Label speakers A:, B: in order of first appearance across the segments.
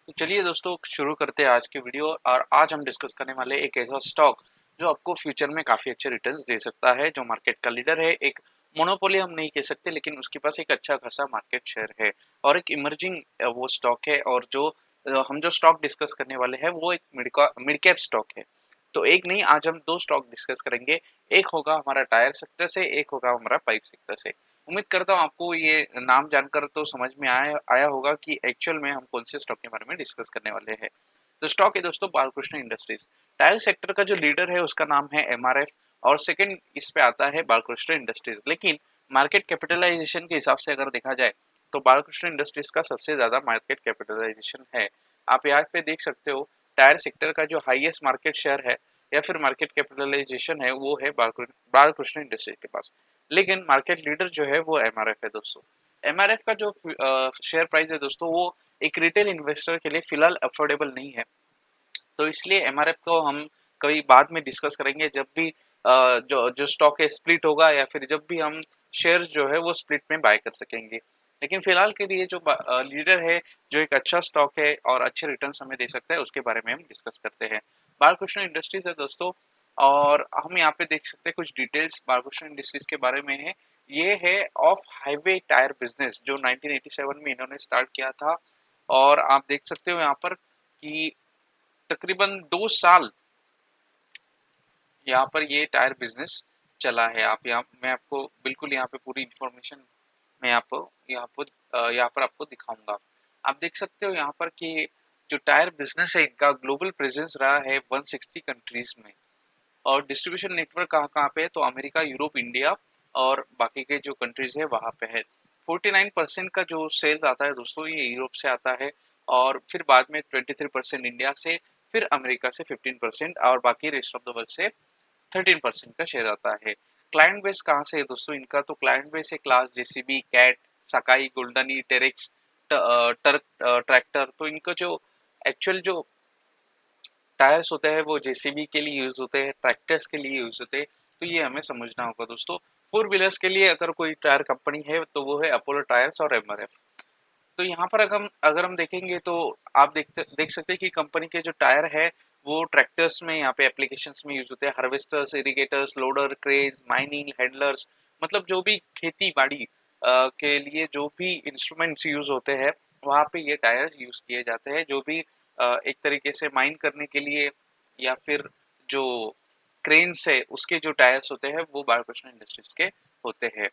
A: तो चलिए दोस्तों शुरू करते हैं आज की वीडियो। और आज हम डिस्कस करने वाले एक ऐसा स्टॉक जो आपको फ्यूचर में काफ़ी अच्छे रिटर्न्स दे सकता है, जो मार्केट का लीडर है। एक मोनोपोली हम नहीं कह सकते, लेकिन उसके पास एक अच्छा खासा मार्केट शेयर है और एक इमर्जिंग वो स्टॉक है। और जो हम जो स्टॉक डिस्कस करने वाले हैं वो एक मिड कैप स्टॉक है। तो एक नहीं, आज हम दो स्टॉक डिस्कस करेंगे। एक होगा हमारा टायर सेक्टर से, एक होगा हमारा पाइप सेक्टर से। उम्मीद करता हूँ आपको ये नाम जानकर तो समझ में आया आया होगा कि एक्चुअल में हम कौन से स्टॉक के बारे में डिस्कस करने वाले हैं। तो स्टॉक है दोस्तों बालकृष्ण इंडस्ट्रीज। टायर सेक्टर का जो लीडर है उसका नाम है एमआरएफ, और सेकंड इस पे आता है बालकृष्ण इंडस्ट्रीज। लेकिन मार्केट कैपिटलाइजेशन के हिसाब से अगर देखा जाए तो बालकृष्ण इंडस्ट्रीज का सबसे ज्यादा मार्केट कैपिटलाइजेशन है। आप यहाँ पे देख सकते हो, टायर सेक्टर का जो हाईएस्ट मार्केट शेयर है या फिर मार्केट कैपिटलाइजेशन है वो है बालकृष्ण इंडस्ट्रीज के पास। लेकिन मार्केट लीडर जो है वो एमआरएफ है दोस्तों। एमआरएफ का जो शेयर प्राइस है दोस्तों वो एक रिटेल इन्वेस्टर के लिए फिलहाल अफोर्डेबल नहीं है। तो इसलिए एमआरएफ को हम कभी बाद में डिस्कस करेंगे, जब भी जो जो स्टॉक है स्प्लिट होगा या फिर जब भी हम शेयर जो है वो स्प्लिट में बाय कर सकेंगे। लेकिन फिलहाल के लिए जो लीडर है, जो एक अच्छा स्टॉक है और अच्छे रिटर्न्स हमें दे सकता है, उसके बारे में हम डिस्कस करते हैं। बालकृष्ण इंडस्ट्रीज है दोस्तों। और हम यहाँ पे देख सकते हैं कुछ डिटेल्स बालकृष्ण इंडस्ट्रीज के बारे में है। ये है ऑफ हाईवे टायर बिजनेस, जो 1987 में इन्होंने स्टार्ट किया था। और आप देख सकते हो यहाँ पर कि तकरीबन 2 साल यहाँ पर ये टायर बिजनेस चला है। आप यहाँ मैं आपको बिल्कुल यहाँ पे पूरी इंफॉर्मेशन मैं यहाँ पर आपको दिखाऊंगा। आप देख सकते हो यहाँ पर कि जो टायर बिजनेस है इनका ग्लोबल प्रेजेंस रहा है 160 कंट्रीज में। और डिस्ट्रीब्यूशन नेटवर्क कहाँ कहाँ पे है तो अमेरिका, यूरोप, इंडिया और बाकी के जो कंट्रीज है वहाँ पे है। 49% का जो सेल्स आता है दोस्तों ये यूरोप से आता है, और फिर बाद में 23% इंडिया से, फिर अमेरिका से 15% और बाकी रेस्ट ऑफ द वर्ल्ड से 13% का शेयर आता है। क्लाइंट बेस कहाँ से है दोस्तों इनका, तो क्लाइंट बेस है क्लास, जेसीबी, कैट, सकाई, गोल्डनी, टेरेक्स, टर्क ट्रैक्टर। तो इनका जो एक्चुअल जो टायर्स होते हैं वो जेसीबी के लिए यूज होते हैं, ट्रैक्टर्स के लिए यूज होते हैं। तो ये हमें समझना होगा दोस्तों। फोर व्हीलर्स के लिए अगर कोई टायर कंपनी है तो वो है अपोलो टायर्स और एमआरएफ। तो यहाँ पर अगर हम देखेंगे तो आप देख सकते हैं कि कंपनी के जो टायर है वो ट्रैक्टर्स में यहाँ पे एप्लीकेशंस में यूज होते हैं। Harvesters, irrigators, loader, cranes, mining, handlers, मतलब जो भी खेती बाड़ी के लिए जो भी इंस्ट्रूमेंट्स यूज होते हैं वहाँ पे ये टायर्स यूज किए जाते हैं। जो भी एक तरीके से माइन करने के लिए या फिर जो क्रेन्स है उसके जो टायर्स होते हैं वो बालकृष्ण इंडस्ट्रीज के होते हैं।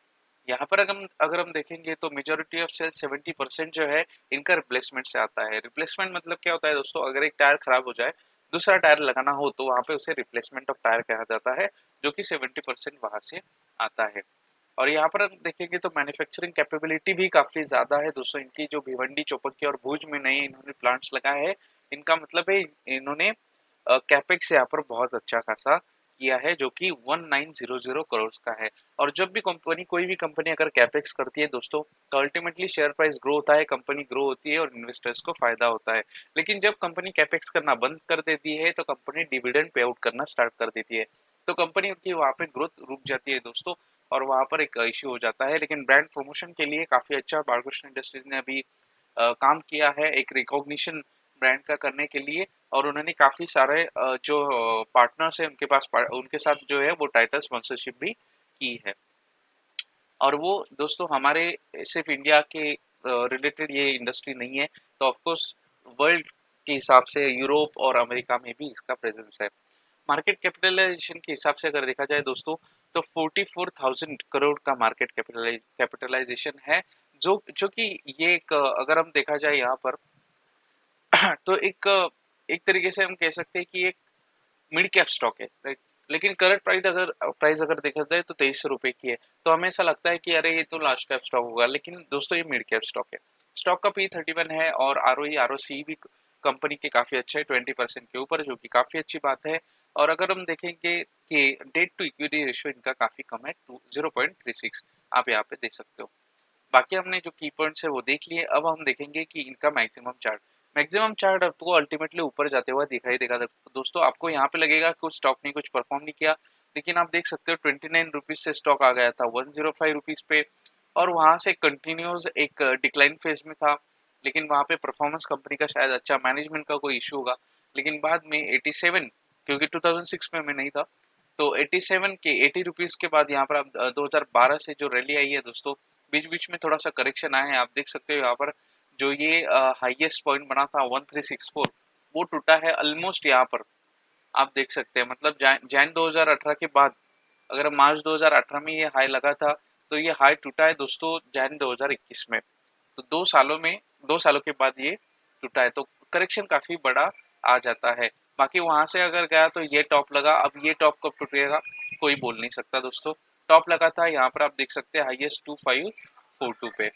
A: यहाँ पर अगर हम देखेंगे तो मेजोरिटी ऑफ सेल्स 70% जो है इनका रिप्लेसमेंट से आता है। रिप्लेसमेंट मतलब क्या होता है दोस्तों, अगर एक टायर खराब हो जाए, दूसरा टायर लगाना हो तो वहाँ पे उसे रिप्लेसमेंट ऑफ टायर कहा जाता है, जो कि 70% वहाँ से आता है। और यहाँ पर हम देखेंगे तो मैन्युफैक्चरिंग कैपेबिलिटी भी काफी ज्यादा है दोस्तों इनकी। जो भिवंडी, चौपकी और भुज में नए इन्होंने प्लांट्स लगाए हैं, इनका मतलब है इन्होंने कैपेक्स यहाँ पर बहुत अच्छा खासा किया है, जो कि 1900 करोड़ का है। और जब भी कंपनी कोई भी कंपनी अगर कैपेक्स करती है दोस्तों तो अल्टीमेटली शेयर प्राइस ग्रो होता है, कंपनी ग्रो होती है और इन्वेस्टर्स को फायदा होता है। लेकिन जब कंपनी कैपेक्स करना बंद कर देती है तो कंपनी डिविडेंड पे आउट करना स्टार्ट कर देती है, तो कंपनी की वहाँ पे ग्रोथ रुक जाती है दोस्तों, और वहाँ पर एक इश्यू हो जाता है। लेकिन ब्रांड प्रमोशन के लिए काफी अच्छा बालकृष्ण इंडस्ट्रीज ने अभी काम किया है, एक रिकॉग्निशन ब्रांड का करने के लिए। और उन्होंने काफी सारे जो पार्टनर्स है उनके पास उनके साथ जो है वो टाइटल स्पॉन्सरशिप भी की है। और वो दोस्तों हमारे सिर्फ इंडिया के रिलेटेड ये इंडस्ट्री नहीं है, तो ऑफकोर्स वर्ल्ड के हिसाब से यूरोप और अमेरिका में भी इसका प्रेजेंस है। मार्केट कैपिटलाइजेशन के हिसाब से अगर देखा जाए दोस्तों तो 44,000 करोड़ का मार्केट कैपिटलाइजेशन है। जो कि ये एक अगर हम देखा जाए यहाँ पर तो एक एक तरीके से हम कह सकते हैं कि एक मिड कैप स्टॉक है, राइट। लेकिन करंट प्राइस अगर देखा जाए तो 2300 रुपए की है, तो हमें ऐसा लगता है कि अरे ये तो लार्ज कैप स्टॉक होगा, लेकिन दोस्तों ये मिड कैप स्टॉक है। स्टॉक का P31 है और ROE ROC भी कंपनी के काफी अच्छे है, 20% के ऊपर, जो कि काफी अच्छी बात है। और अगर हम देखेंगे कि डेट टू इक्विटी रेशियो इनका काफी कम है, 0.36 आप यहाँ पे देख सकते हो। बाकी हमने जो की पॉइंट्स है वो देख लिए। अब हम देखेंगे कि इनका मैक्सिमम चार्ट आपको अल्टीमेटली ऊपर जाते हुए दिखाई देगा दोस्तों। आपको यहाँ पे लगेगा कुछ स्टॉक ने कुछ परफॉर्म नहीं किया, लेकिन आप देख सकते हो 29 रुपीज से स्टॉक आ गया था 105 रुपीज पे, और वहां से कंटिन्यूस एक डिक्लाइन फेज में था। लेकिन वहाँ पे परफॉर्मेंस कंपनी का शायद अच्छा, मैनेजमेंट का कोई इशू होगा। लेकिन बाद में 87, क्योंकि 2006 में मैं नहीं था, तो 87 के 80 रुपीज़ के बाद यहाँ पर अब 2012 से जो रैली आई है दोस्तों, बीच बीच में थोड़ा सा करेक्शन आया है। आप देख सकते हो यहाँ पर जो ये हाईएस्ट पॉइंट बना था 1364, वो टूटा है ऑलमोस्ट यहाँ पर। आप देख सकते हैं मतलब जैन 2018 के बाद, अगर मार्च 2018 में ये हाई लगा था, तो ये हाई टूटा है दोस्तों जैन 2021 में। तो 2 सालों में, 2 सालों के बाद ये टूटा है, तो करेक्शन काफी बड़ा आ जाता है। बाकी वहां से अगर गया तो ये टॉप लगा, अब ये टॉप कब टूटेगा कोई बोल नहीं सकता दोस्तों। टॉप लगा था यहाँ पर, आप देख सकते हैं हाईएस्ट 2542 पे।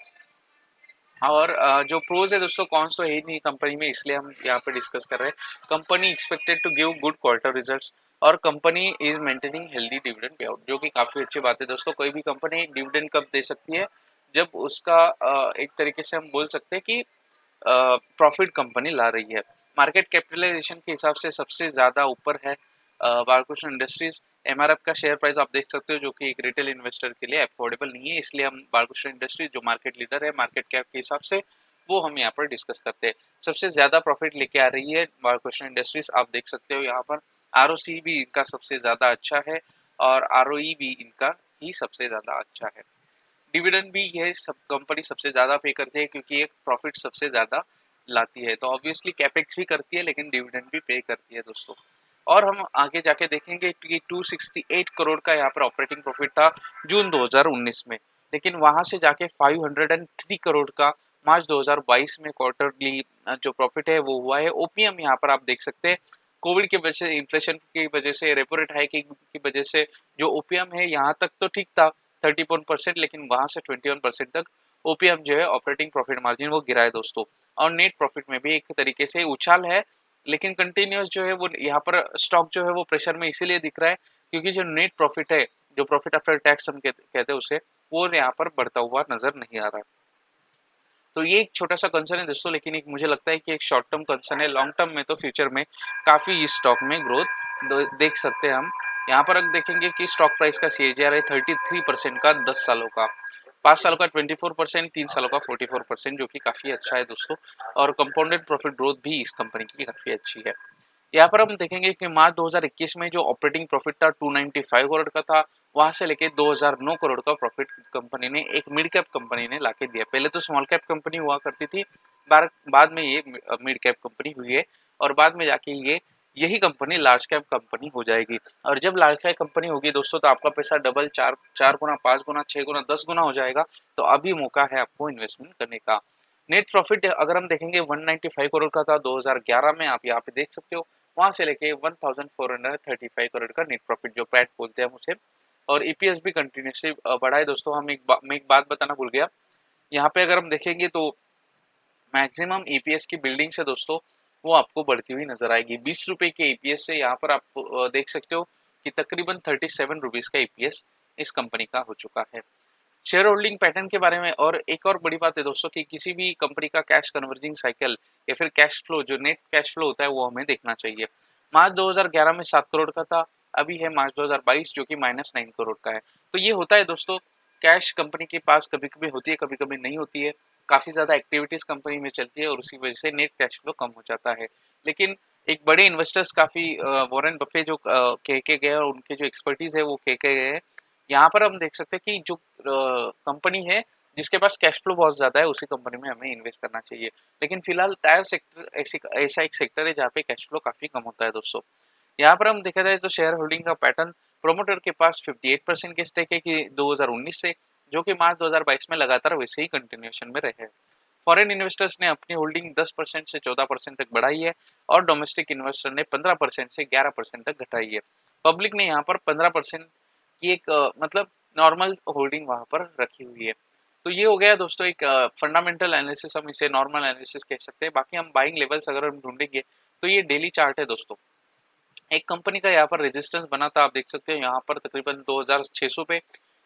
A: और जो प्रोज है दोस्तों, कॉन्स तो है ही नहीं कंपनी में, इसलिए हम यहाँ पे डिस्कस कर रहे हैं। Company expected to give good quarter results, और company is maintaining healthy dividend pay out, जो कि काफी अच्छी बात है दोस्तों। कोई भी कंपनी डिविडेंड कब दे सकती है, जब उसका एक तरीके से हम बोल सकते हैं कि प्रॉफिट कंपनी ला रही है। मार्केट कैपिटलाइजेशन के हिसाब से सबसे ज्यादा ऊपर है बालकृष्ण इंडस्ट्रीज। एमआरएफ का शेयर प्राइस आप देख सकते हो, जो कि एक रिटेल इन्वेस्टर के लिए अफोर्डेबल नहीं है, इसलिए हम बालकृष्ण इंडस्ट्रीज जो मार्केट लीडर है मार्केट कैप के हिसाब से, वो हम यहाँ पर डिस्कस करते हैं। सबसे ज्यादा प्रॉफिट लेके आ रही है बालकृष्ण इंडस्ट्रीज, आप देख सकते हो यहाँ पर। आरओसी भी इनका सबसे ज्यादा अच्छा है, और आरओई भी इनका ही सबसे ज्यादा अच्छा है। डिविडेंड भी ये सब कंपनी सबसे ज्यादा पे करती है, क्योंकि एक प्रॉफिट सबसे ज्यादा लाती है, तो ऑब्वियसली कैपेक्स भी करती है लेकिन डिविडेंड भी पे करती है दोस्तों। और हम आगे जाके देखेंगे कि 268 करोड़ का यहाँ पर ऑपरेटिंग प्रॉफिट था जून 2019 में, लेकिन वहां से जाके 503 करोड़ का मार्च 2022 में क्वार्टरली जो प्रॉफिट है वो हुआ है। ओपीएम यहाँ पर आप देख सकते हैं, कोविड की वजह से, इन्फ्लेशन की वजह से, रेपो रेट हाइकिंग की वजह से जो ओपीएम है यहाँ तक तो ठीक था 31%, लेकिन वहां से 21% तक ओपीएम जो है ऑपरेटिंग प्रॉफिट मार्जिन वो गिरा है दोस्तों। और नेट प्रॉफिट में भी एक तरीके से उछाल है, लेकिन कंटिन्यूस जो है वो यहाँ पर स्टॉक जो है वो प्रेशर में इसीलिए दिख रहा है, क्योंकि जो नेट प्रॉफिट है, जो प्रॉफिट आफ्टर टैक्स हम कहते हैं उसे, वो यहाँ पर बढ़ता हुआ नजर नहीं आ रहा है। तो ये एक छोटा सा कंसर्न है दोस्तों, लेकिन एक मुझे लगता है कि एक शॉर्ट टर्म कंसर्न है। लॉन्ग टर्म में तो फ्यूचर में काफी इस स्टॉक में ग्रोथ देख सकते हैं हम। यहाँ पर हम देखेंगे कि स्टॉक प्राइस का सीएजीआर है 33% का 10 सालों का, 5 सालों का 24%, 3 सालों का 44%, जो कि काफी अच्छा है दोस्तों। और कंपाउंडेड प्रॉफिट ग्रोथ भी इस कंपनी की काफी अच्छी है। यहाँ पर हम देखेंगे कि मार्च 2021 में जो ऑपरेटिंग प्रॉफिट था 295 करोड़ का था, वहां से लेके 2009 करोड़ का प्रॉफिट कंपनी ने, एक मिड कैप कंपनी ने लाके दिया। पहले तो स्मॉल कैप कंपनी हुआ करती थी, बाद में ये मिड कैप कंपनी हुई है, और बाद में जाके ये यही कंपनी लार्ज कैप कंपनी हो जाएगी। और जब लार्ज कैप कंपनी होगी दोस्तों, तो आपका पैसा डबल, चार चार गुना, 5 गुना, 6 गुना, 10 गुना हो जाएगा। तो अभी मौका है आपको इन्वेस्टमेंट करने का। नेट प्रॉफिट अगर हम देखेंगे 195 करोड़ का था 2011 में, आप यहाँ पे देख सकते हो। वहां से लेके 1435 करोड़ का नेट प्रॉफिट, जो पैट बोलते हैं हम उसे। और ईपीएस भी कंटिन्यूसली बढ़ा है दोस्तों। मैं एक बात बताना भूल गया, यहाँ पे अगर हम देखेंगे तो मैक्सिमम ईपीएस की बिल्डिंग से दोस्तों, वो आपको बढ़ती हुई नजर आएगी। 20 रुपए के ईपीएस से यहाँ पर आप देख सकते हो कि तकरीबन 37 रुपीज का ईपीएस इस कंपनी का हो चुका है। शेयर होल्डिंग पैटर्न के बारे में और एक और बड़ी बात है दोस्तों, कि किसी भी कंपनी का कैश कन्वर्जिंग साइकिल या फिर कैश फ्लो, जो नेट कैश फ्लो होता है, वो हमें देखना चाहिए। मार्च 2011 में 7 करोड़ का था, अभी है मार्च 2022 जो कि -9 करोड़ का है। तो ये होता है दोस्तों, कैश कंपनी के पास कभी कभी होती है, कभी कभी नहीं होती है। काफी ज्यादा एक्टिविटीज कंपनी में चलती है, और उसी वजह से नेट कैश फ्लो कम हो जाता है। लेकिन एक बड़े इन्वेस्टर्स, काफी वॉरेन बफे जो कह के गए, और उनके जो एक्सपर्टीज है वो कह के गए हैं। यहाँ पर हम देख सकते हैं कि जो कंपनी है जिसके पास कैश फ्लो बहुत ज्यादा है, उसी कंपनी में हमें इन्वेस्ट करना चाहिए। लेकिन फिलहाल टायर सेक्टर ऐसा एक सेक्टर है जहाँ पे कैश फ्लो काफी कम होता है दोस्तों। यहाँ पर हम देखा जाए तो शेयर होल्डिंग का पैटर्न, प्रोमोटर के पास 58% के स्टेक है कि 2019 से, जो कि मार्च 2022 में लगातार वैसे ही कंटिन्यूएशन में रहे। फॉरेन इन्वेस्टर्स ने अपनी होल्डिंग 10% से 14% तक बढ़ाई है, और डोमेस्टिक इन्वेस्टर ने 15% से 11% तक घटाई है। पब्लिक ने यहाँ पर 15% की एक मतलब नॉर्मल होल्डिंग वहां पर रखी हुई है। तो ये हो गया दोस्तों एक फंडामेंटल एनालिसिस, हम इसे नॉर्मल एनालिसिस कह सकते हैं। बाकी हम बाइंग लेवल्स अगर हम ढूंढेंगे, तो ये डेली चार्ट है दोस्तों। एक कंपनी का यहाँ पर रेजिस्टेंस बना था, आप देख सकते हैं यहाँ पर तकरीबन 2600 पे,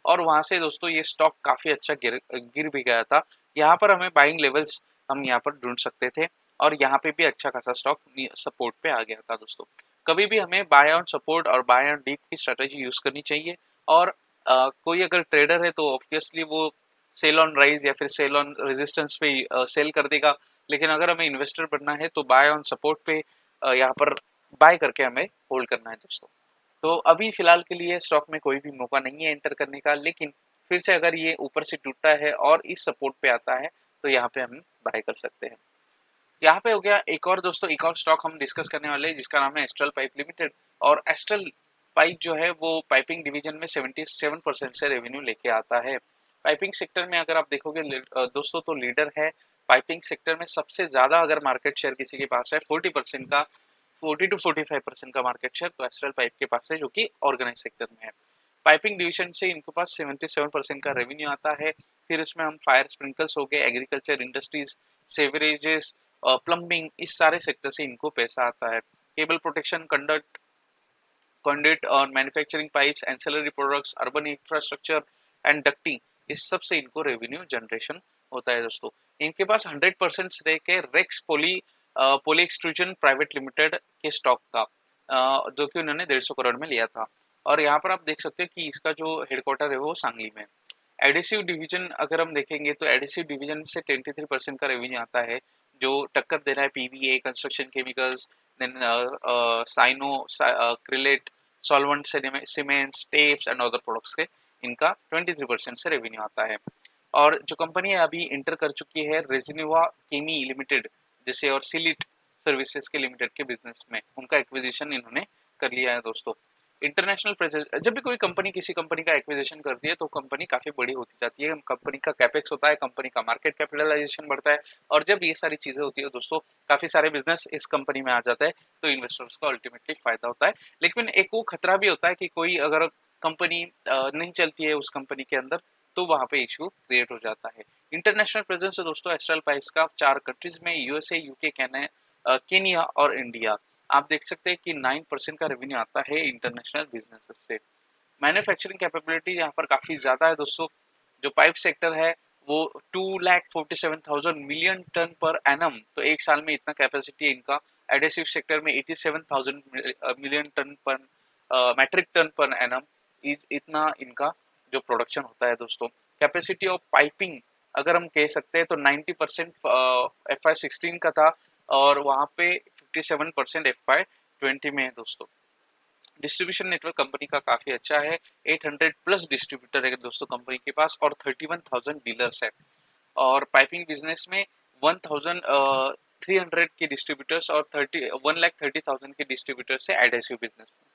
A: और वहां से दोस्तों ये स्टॉक काफी अच्छा गिर भी गया था। यहाँ पर हमें बाइंग लेवल्स हम यहाँ पर ढूंढ सकते थे, और यहाँ पे भी अच्छा खासा स्टॉक सपोर्ट पे आ गया था दोस्तों। कभी भी हमें बाय ऑन सपोर्ट और बाय ऑन डीप की स्ट्रेटेजी यूज करनी चाहिए। और कोई अगर ट्रेडर है तो ऑब्वियसली वो सेल ऑन राइज या फिर सेल ऑन रेजिस्टेंस पे सेल कर देगा, लेकिन अगर हमें इन्वेस्टर बनना है तो बाय ऑन सपोर्ट पे यहाँ पर बाय करके हमें होल्ड करना है दोस्तों। तो अभी फिलहाल के लिए स्टॉक में कोई भी मौका नहीं है एंटर करने का, लेकिन फिर से अगर ये ऊपर से टूटता है और इस सपोर्ट पे आता है तो यहाँ पे हम बाय कर सकते हैं। यहाँ पे हो गया एक और दोस्तों, एक और स्टॉक हम डिस्कस करने वाले हैं जिसका नाम है एस्ट्रल पाइप लिमिटेड। और एस्ट्रल पाइप जो है वो पाइपिंग डिवीजन में 77% से रेवेन्यू लेके आता है। पाइपिंग सेक्टर में अगर आप देखोगे दोस्तों तो लीडर है पाइपिंग सेक्टर में। सबसे ज्यादा अगर मार्केट शेयर किसी के पास है 40% का, 40 to 45% का मार्केट शेयर तो एस्ट्रल पाइप के पास है, जो कि ऑर्गेनाइज सेक्टर में है। पाइपिंग डिवीजन से इनके पास 77% का रेवेन्यू आता है। फिर उसमें हम फायर स्प्रिंकल्स हो गए, एग्रीकल्चर इंडस्ट्रीज, सेवरेजेस, प्लम्बिंग, इस सारे सेक्टर से इनको पैसा आता है। केबल प्रोटेक्शन, कंडक्ट और manufacturing pipes, ancillary products, urban infrastructure and ducting, इस सब से इनको रेवेन्यू जनरेशन होता है दोस्तों। इनके पास 100% स्टेक है रेक्स पोली एक्सट्रूजन प्राइवेट लिमिटेड के स्टॉक का, जो कि उन्होंने 150 करोड़ में लिया था। और यहाँ पर आप देख सकते हैं कि इसका जो हेडक्वार्टर है वो सांगली में। एडिसिव डिवीजन अगर हम देखेंगे तो एडिसिव डिवीजन से 23% का रेवेन्यू आता है, जो टक्कर दे रहा है PVA, construction chemicals, then cyanoacrylate, solvent, cements, tapes and other products के इनका 23% से रेवेन्यू आता है। और जो कंपनी अभी इंटर कर चुकी है रेजिनिवा केमी लिमिटेड जैसे और सिलिट सर्विसेज के लिमिटेड के बिजनेस में, उनका एक्विजिशन इन्होंने कर लिया है दोस्तों। इंटरनेशनल प्रेजेंस, जब भी कोई कंपनी किसी कंपनी का एक्विजिशन करती है तो कंपनी काफी बड़ी होती जाती है, कंपनी का कैपेक्स होता है, कंपनी का मार्केट कैपिटलाइजेशन बढ़ता है, और जब ये सारी चीजें होती है दोस्तों काफी सारे बिजनेस इस कंपनी में आ जाता है, तो इन्वेस्टर्स को अल्टीमेटली फायदा होता है। लेकिन एक वो खतरा भी होता है कि कोई अगर कंपनी नहीं चलती है उस कंपनी के अंदर तो वहां पे इशू क्रिएट हो जाता है। इंटरनेशनल प्रेजेंस है दोस्तों एस्ट्रल पाइप्स का 4 कंट्रीज में, यूएसए, यूके, केनिया और इंडिया। आप देख सकते हैं कि 9% का रेवेन्यू आता है इंटरनेशनल बिजनेस से। मैन्युफैक्चरिंग कैपेबिलिटी यहाँ पर काफी ज्यादा है दोस्तों। जो पाइप सेक्टर है वो 2,47,000 मिलियन टन पर एनम, तो एक साल में इतना कैपेसिटी है इनका। एडेसिव सेक्टर में 87,000 मिलियन टन पर मैट्रिक टन पर एनम, इतना इनका जो प्रोडक्शन होता है दोस्तों। कैपेसिटी ऑफ पाइपिंग अगर हम कह सकते हैं तो 90% FY16 का था, और वहां पे 57% FY20 में है दोस्तों। डिस्ट्रीब्यूशन नेटवर्क कंपनी का काफी अच्छा है, 800 प्लस डिस्ट्रीब्यूटर है दोस्तों कंपनी के पास, और 31,000 डीलर्स है। और पाइपिंग बिजनेस में 1,300 के डिस्ट्रीब्यूटर्स और 1,30,000 के डिस्ट्रीब्यूटर्स है एडेसिव बिजनेस में।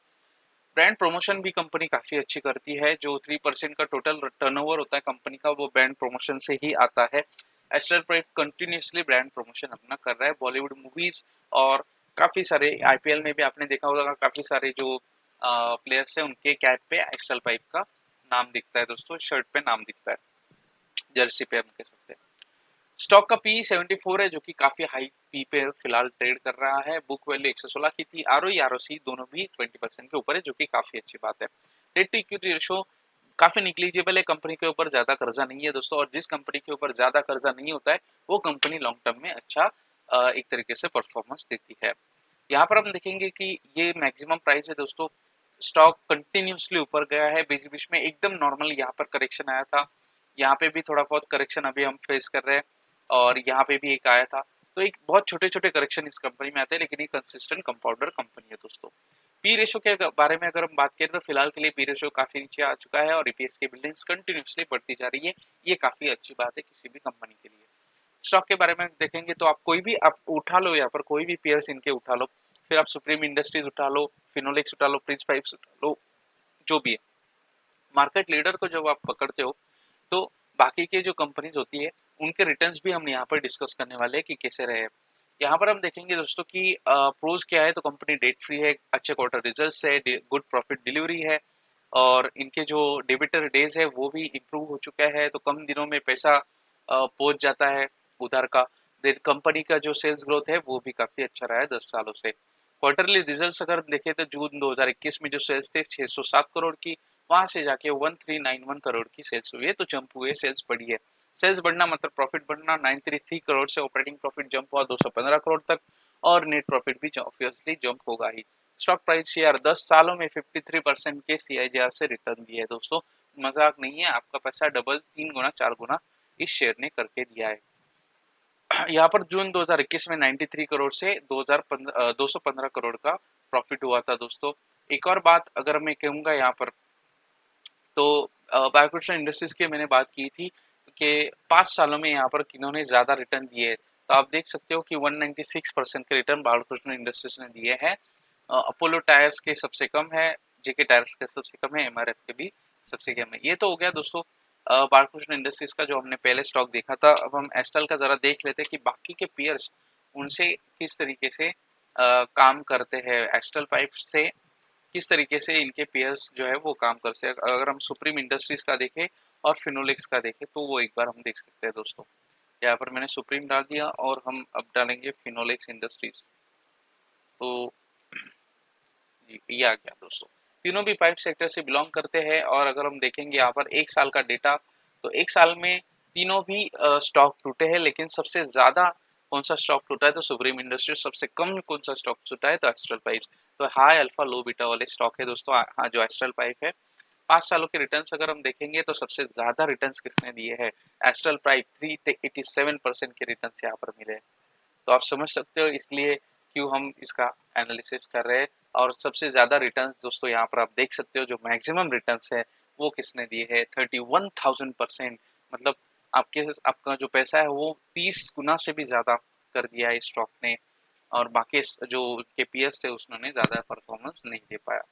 A: ब्रांड प्रमोशन भी कंपनी काफी अच्छी करती है, जो 3% का टोटल टर्नओवर होता है कंपनी का वो ब्रांड प्रमोशन से ही आता है। Astral pipe continuously brand promotion अपना कर रहा है, बॉलीवुड मूवीज और काफी सारे आईपीएल में भी आपने देखा होगा काफी सारे जो प्लेयर्स है उनके कैप पे एस्ट्रल पाइप का नाम दिखता है दोस्तों, शर्ट पे नाम दिखता है, जर्सी पे हम कह सकते हैं। स्टॉक का पी 74 है, जो कि काफी हाई पी पे फिलहाल ट्रेड कर रहा है। बुक वैल्यू 116 की थी, आरओई आरओसी दोनों भी 20% के ऊपर है, जो कि काफी अच्छी बात है। डेट टू इक्विटी रेशो काफी निग्लिजिबल है, कंपनी के ऊपर ज्यादा कर्जा नहीं है दोस्तों, और जिस कंपनी के ऊपर ज्यादा कर्जा नहीं होता है वो कंपनी लॉन्ग टर्म में अच्छा एक तरीके से परफॉर्मेंस देती है। यहाँ पर हम देखेंगे कि ये मैक्सिमम प्राइस है दोस्तों, स्टॉक कंटिन्यूसली ऊपर गया है, बीच बीच में एकदम नॉर्मल यहाँ पर करेक्शन आया था, यहाँ पे भी थोड़ा बहुत करेक्शन अभी हम फेस कर रहे हैं, और यहाँ पे भी एक आया था। तो एक बहुत छोटे छोटे करेक्शन इस कंपनी में आते हैं, लेकिन ये कंसिस्टेंट कंपाउंडर कंपनी है दोस्तों। पी रेशो के बारे में अगर हम बात करें तो फिलहाल के लिए पी रेशो काफी नीचे आ चुका है, और ईपीएस की बिल्डिंग्स कंटिन्यूसली बढ़ती जा रही है, ये काफी अच्छी बात है किसी भी कंपनी के लिए। स्टॉक के बारे में देखेंगे तो आप कोई भी आप उठा लो, यहाँ पर कोई भी पेयर्स इनके उठा लो, फिर आप सुप्रीम इंडस्ट्रीज उठा लो, फिनोलेक्स उठा लो, प्रिंस पाइप्स उठा लो, जो भी है मार्केट लीडर को जब आप पकड़ते हो तो बाकी के जो कंपनीज होती है उनके रिटर्न्स भी हम यहाँ पर डिस्कस करने वाले हैं कि कैसे रहे। यहाँ पर हम देखेंगे दोस्तों कि प्रोज क्या है, तो कंपनी डेट फ्री है, अच्छे क्वार्टर रिजल्ट्स है, गुड प्रॉफिट डिलीवरी है, और इनके जो डेबिटर डेज है वो भी इम्प्रूव हो चुका है, तो कम दिनों में पैसा पहुंच जाता है उधार का। देन कंपनी का जो सेल्स ग्रोथ है वो भी काफी अच्छा रहा है 10 सालों से। क्वार्टरली रिजल्ट्स अगर देखें तो जून 2021 में जो सेल्स थे 607 करोड़ की, वहां से जाके 1391 करोड़ की सेल्स हुई है, तो जंप हुए, सेल्स बढ़ी है। सेल्स बढ़ना मतलब प्रॉफिट बढ़ना, 933 करोड़ से ऑपरेटिंग प्रॉफिट जंप हुआ 215 करोड़ तक, और नेट प्रॉफिट भी ऑब्वियसली जंप होगा ही। स्टॉक प्राइस शेयर 10 सालों में 53% के CAGR से रिटर्न दिए है दोस्तों, मजाक नहीं है, आपका पैसा डबल 3 गुना 4 गुना इस शेयर ने करके दिया है। यहाँ पर जून 2021 में 93 करोड़ से 215 करोड़ का प्रॉफिट हुआ था दोस्तों। एक और बात अगर मैं कहूँगा यहाँ पर, तो बालकृष्ण इंडस्ट्रीज की मैंने बात की थी कि 5 सालों में यहाँ पर किन्होंने ज़्यादा रिटर्न दिए, तो आप देख सकते हो कि 196% के रिटर्न बालकृष्ण इंडस्ट्रीज ने दिए हैं। अपोलो टायर्स के सबसे कम है, जेके टायर्स के सबसे कम है, एमआरएफ के भी सबसे कम है। ये तो हो गया दोस्तों बालकृष्ण इंडस्ट्रीज का जो हमने पहले स्टॉक देखा था। अब हम एस्ट्रल का जरा देख लेते हैं कि बाकी के पीयर्स उनसे किस तरीके से काम करते हैं, एस्ट्रल पाइप से किस तरीके से इनके पेयर्स जो है वो काम कर सकते हैं। अगर हम सुप्रीम इंडस्ट्रीज का देखें और फिनोलेक्स का देखें तो वो एक बार हम देख सकते हैं दोस्तों। यहाँ पर मैंने सुप्रीम डाल दिया और हम अब डालेंगे फिनोलेक्स इंडस्ट्रीज, तो ये आ गया दोस्तों। तीनों भी पाइप सेक्टर से बिलोंग करते हैं और अगर हम देखेंगे यहाँ पर एक साल का डेटा, तो एक साल में तीनों भी स्टॉक टूटे हैं, लेकिन सबसे ज्यादा कौन सा स्टॉक टूटा है तो सुप्रीम इंडस्ट्रीज, सबसे कम कौन सा स्टॉक टूटा है तो एस्ट्रल पाइप्स। तो हाई अल्फा लो बीटा वाले स्टॉक है दोस्तों हाँ जो एस्ट्रल पाइप है। 5 सालों के रिटर्न्स अगर हम देखेंगे तो सबसे ज्यादा रिटर्न्स किसने दिए हैं, एस्ट्रल पाइप 387% के रिटर्न्स यहाँ पर मिले। तो आप समझ सकते हो इसलिए क्यों हम इसका एनालिसिस कर रहे हैं। और सबसे ज्यादा रिटर्न्स दोस्तों यहाँ पर आप देख सकते हो जो मैक्सिमम रिटर्न्स है वो किसने दिए है 31,000%। मतलब आपका जो पैसा है वो 30 गुना से भी ज्यादा कर दिया है स्टॉक ने, और बाकी जो के पीएस थे उन्होंने ज्यादा परफॉर्मेंस नहीं दे पाया।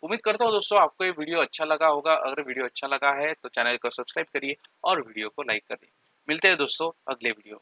A: उम्मीद करता हूँ दोस्तों आपको ये वीडियो अच्छा लगा होगा। अगर वीडियो अच्छा लगा है तो चैनल को सब्सक्राइब करिए और वीडियो को लाइक करिए। मिलते हैं दोस्तों अगले वीडियो।